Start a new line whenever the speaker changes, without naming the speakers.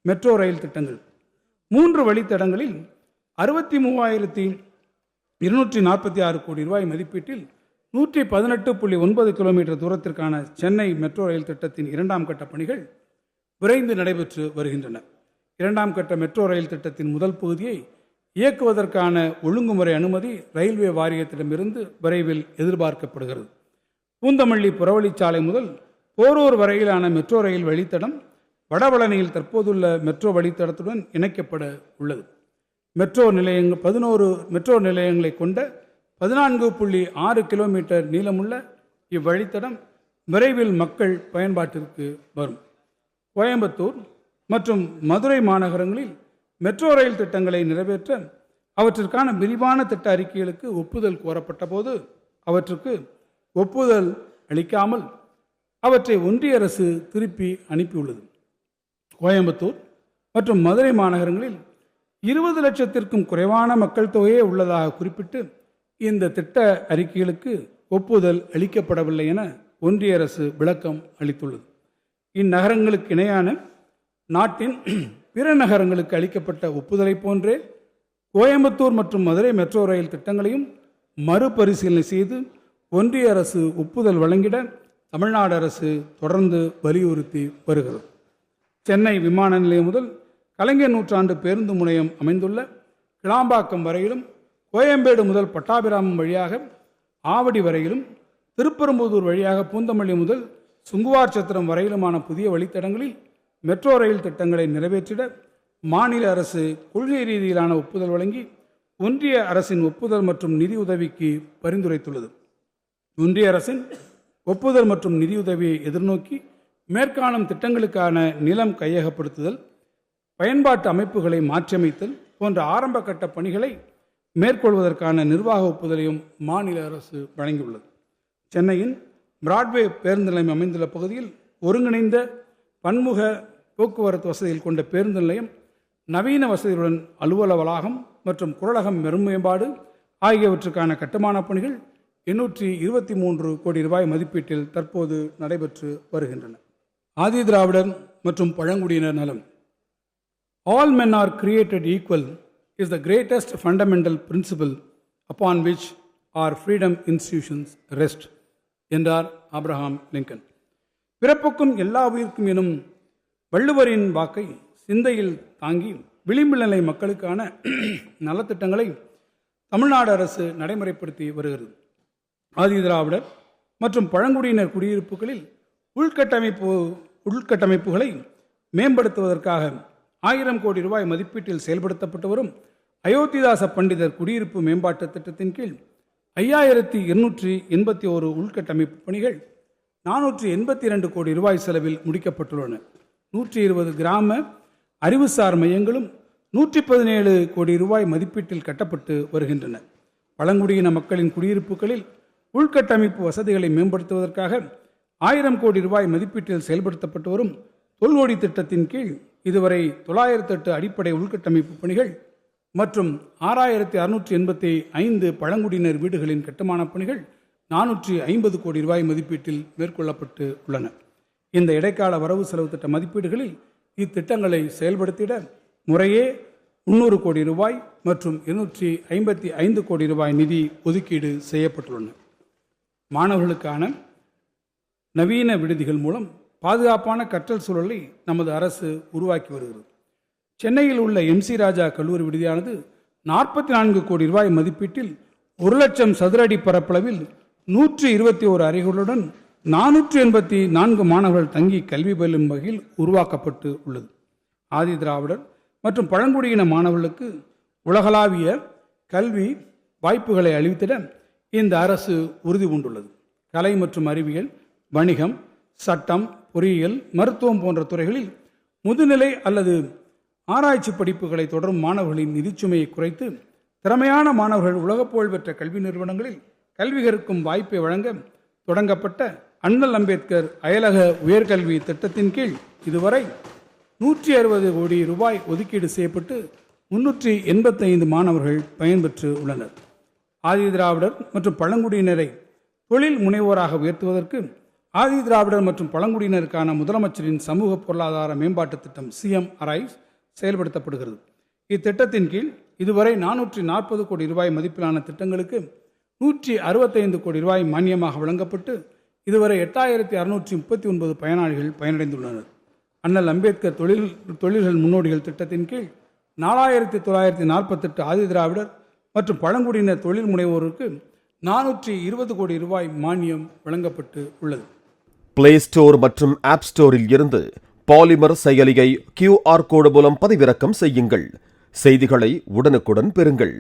Metro rail திட்டங்கள். 3 வழித்தடங்களில் 63,246 கோடி ரூபாய் மதிப்பீட்டில் 118.9 கிலோமீட்டர் தூரத்திற்கான சென்னை மெட்ரோ ரயில் திட்டத்தின் 2ஆம் கட்ட பணிகள் விரைந்து நடைபெற்று வருகின்றன. 2ஆம் கட்ட மெட்ரோ ரயில் திட்டத்தின் முதல் பகுதியை இயக்குவதற்கான ஒழுங்குமுறை அனுமதி ரயில்வே வாரியத்திடமிருந்து விரைவில் எதிர்பார்க்கப்படுகிறது. பூந்தமல்லி புறவழிச்சாலை முதல் போரூர் வரையிலான மெட்ரோ ரயில் வழித்தடம் வடபழனியில் தற்போதுள்ள மெட்ரோ வழித்தடத்துடன் இணைக்கப்பட உள்ளது. 11 மெட்ரோ நிலையங்களை கொண்ட 14.6 கிலோமீட்டர் நீளமுள்ள இவ்வழித்தடம் விரைவில் மக்கள் பயன்பாட்டிற்கு வரும். கோயம்புத்தூர் மற்றும் மதுரை மாநகரங்களில் மெட்ரோ ரயில் திட்டங்களை நிறைவேற்ற அவற்றிற்கான விரிவான திட்ட அறிக்கைகளுக்கு ஒப்புதல் கோரப்பட்ட போது அவற்றுக்கு ஒப்புதல் அளிக்காமல் அவற்றை ஒன்றிய அரசு திருப்பி அனுப்பியுள்ளது. கோயம்புத்தூர் மற்றும் மதுரை மாநகரங்களில் 20 லட்சத்திற்கும் குறைவான மக்கள் தொகையே உள்ளதாக குறிப்பிட்டு இந்த திட்ட அறிக்கைகளுக்கு ஒப்புதல் அளிக்கப்படவில்லை என ஒன்றிய அரசு விளக்கம் அளித்துள்ளது. இந்நகரங்களுக்கு இணையான நாட்டின் பிற நகரங்களுக்கு அளிக்கப்பட்ட ஒப்புதலை போன்றே கோயம்புத்தூர் மற்றும் மதுரை மெட்ரோ ரயில் திட்டங்களையும் மறுபரிசீலனை செய்து ஒன்றிய அரசு ஒப்புதல் வழங்கிட தமிழ்நாடு அரசு தொடர்ந்து வலியுறுத்தி வருகிறது. சென்னை விமான நிலையம் முதல் கலைஞர் நூற்றாண்டு பேருந்து முனையம் அமைந்துள்ள கிளாம்பாக்கம் வரையிலும், கோயம்பேடு முதல் பட்டாபிராமம் வழியாக ஆவடி வரையிலும், திருப்பெரும்புதூர் வழியாக பூந்தமல்லி முதல் சுங்குவார் சத்திரம் வரையிலுமான புதிய வழித்தடங்களில் மெட்ரோ ரயில் திட்டங்களை நிறைவேற்றிட மாநில அரசு கொள்கை ரீதியிலான ஒப்புதல் வழங்கி ஒன்றிய அரசின் ஒப்புதல் மற்றும் நிதி உதவிக்கு பரிந்துரைத்துள்ளது. ஒன்றிய அரசின் ஒப்புதல் மற்றும் நிதியுதவியை எதிர்நோக்கி மேற்காணும் திட்டங்களுக்கான நிலம் கையகப்படுத்துதல், பயன்பாட்டு அமைப்புகளை மாற்றியமைத்தல் போன்ற ஆரம்ப கட்ட பணிகளை மேற்கொள்வதற்கான நிர்வாக ஒப்புதலையும் மாநில அரசு வழங்கியுள்ளது. சென்னையின் பிராட்வே பேருந்து நிலையம் அமைந்துள்ள பகுதியில் ஒருங்கிணைந்த பன்முக போக்குவரத்து வசதிகள் கொண்ட பேருந்து நிலையம், நவீன வசதிகளுடன் அலுவலக வளாகம் மற்றும் குரலகம் மேம்பாடு ஆகியவற்றுக்கான கட்டுமான பணிகள் 823 கோடி ரூபாய் மதிப்பீட்டில் தற்போது நடைபெற்று வருகின்றன. ஆதி திராவிடர் மற்றும் பழங்குடியினர் நலம். All men are created equal is the greatest fundamental principle upon which our freedom institutions rest என்றார் ஆப்ரஹாம் லிங்கன். பிறப்புக்கும் எல்லா உயிருக்கும் எனும் வள்ளுவரின் வாக்கை சிந்தையில் தாங்கி விளிம்பு நிலை மக்களுக்கான நலத்திட்டங்களை தமிழ்நாடு அரசு நடைமுறைப்படுத்தி வருகிறது. ஆதி திராவிடர் மற்றும் பழங்குடியினர் குடியிருப்புகளில் உள்கட்டமைப்புகளை மேம்படுத்துவதற்காக 1000 கோடி ரூபாய் மதிப்பீட்டில் செயல்படுத்தப்பட்டு வரும் அயோத்திதாச பண்டிதர் குடியிருப்பு மேம்பாட்டு திட்டத்தின் கீழ் 5281 உள்கட்டமைப்பு பணிகள் 482 கோடி ரூபாய் செலவில் முடிக்கப்பட்டுள்ளன. 120 கிராம அறிவுசார் மையங்களும் 117 கோடி ரூபாய் மதிப்பீட்டில் கட்டப்பட்டு வருகின்றன. பழங்குடியின மக்களின் குடியிருப்புகளில் உள்கட்டமைப்பு வசதிகளை மேம்படுத்துவதற்காக 1000 கோடி ரூபாய் மதிப்பீட்டில் செயல்படுத்தப்பட்டு வரும் தொல்கொடி திட்டத்தின் கீழ் இதுவரை 908 அடிப்படை உள்கட்டமைப்பு பணிகள் மற்றும் 6685 பழங்குடியினர் வீடுகளின் கட்டுமான பணிகள் 450 கோடி ரூபாய் மதிப்பீட்டில் மேற்கொள்ளப்பட்டு உள்ளன. இந்த இடைக்கால வரவு செலவு திட்ட மதிப்பீடுகளில் இத்திட்டங்களை செயல்படுத்திட முறையே 300 கோடி ரூபாய் மற்றும் 255 கோடி ரூபாய் நிதி ஒதுக்கீடு செய்யப்பட்டுள்ளன. மாணவர்களுக்கான நவீன விடுதிகள் மூலம் பாதுகாப்பான கற்றல் சூழலை நமது அரசு உருவாக்கி வருகிறது. சென்னையில் உள்ள MC ராஜா கல்லூரி விடுதியானது 44 கோடி ரூபாய் மதிப்பீட்டில் 1,00,000 சதுர அடி பரப்பளவில் 121 அறைகளுடன் 484 மாணவர்கள் தங்கி கல்வி பயிலும் வகையில் உருவாக்கப்பட்டு உள்ளது. ஆதி திராவிடர் மற்றும் பழங்குடியின மாணவர்களுக்கு உலகளாவிய கல்வி வாய்ப்புகளை அளித்திட இந்த அரசு உறுதி பூண்டுள்ளது. கலை மற்றும் அறிவியல், வணிகம், சட்டம், பொறியியல், மருத்துவம் போன்ற துறைகளில் முதுநிலை அல்லது ஆராய்ச்சி படிப்புகளை தொடரும் மாணவர்களின் நிதிச்சுமையை குறைத்து திறமையான மாணவர்கள் உலக புகழ்பெற்ற கல்வி நிறுவனங்களில் கல்வி கற்கும் வாய்ப்பை வழங்க தொடங்கப்பட்ட அண்ணல் அம்பேத்கர் அயலக உயர்கல்வி திட்டத்தின் கீழ் இதுவரை 160 கோடி ரூபாய் ஒதுக்கீடு செய்யப்பட்டு 385 மாணவர்கள் பயன்பெற்று உள்ளனர். ஆதி திராவிடர் மற்றும் பழங்குடியினரை தொழில் முனைவோராக உயர்த்துவதற்கு ஆதி திராவிடர் மற்றும் பழங்குடியினருக்கான முதலமைச்சரின் சமூக பொருளாதார மேம்பாட்டு திட்டம் சிஎம் அரைஸ் செயல்படுத்தப்படுகிறது. இத்திட்டத்தின் கீழ் இதுவரை 440 கோடி ரூபாய் மதிப்பிலான திட்டங்களுக்கு 165 கோடி ரூபாய் மானியமாக வழங்கப்பட்டு இதுவரை 8639 பயனாளிகள் பயனடைந்துள்ளனர். அண்ணல் அம்பேத்கர் தொழில்கள் முன்னோடிகள் திட்டத்தின் கீழ் 4948 ஆதி திராவிடர் மற்றும் பழங்குடியினர் தொழில் முனைவோருக்கு 420 கோடி ரூபாய் மானியம் வழங்கப்பட்டு உள்ளது.
பிளே ஸ்டோர் மற்றும் ஆப் ஸ்டோரில் இருந்து பாலிமர் செயலியை QR கோடு மூலம் பதிவிறக்கம் செய்யுங்கள். செய்திகளை உடனுக்குடன் பெறுங்கள்.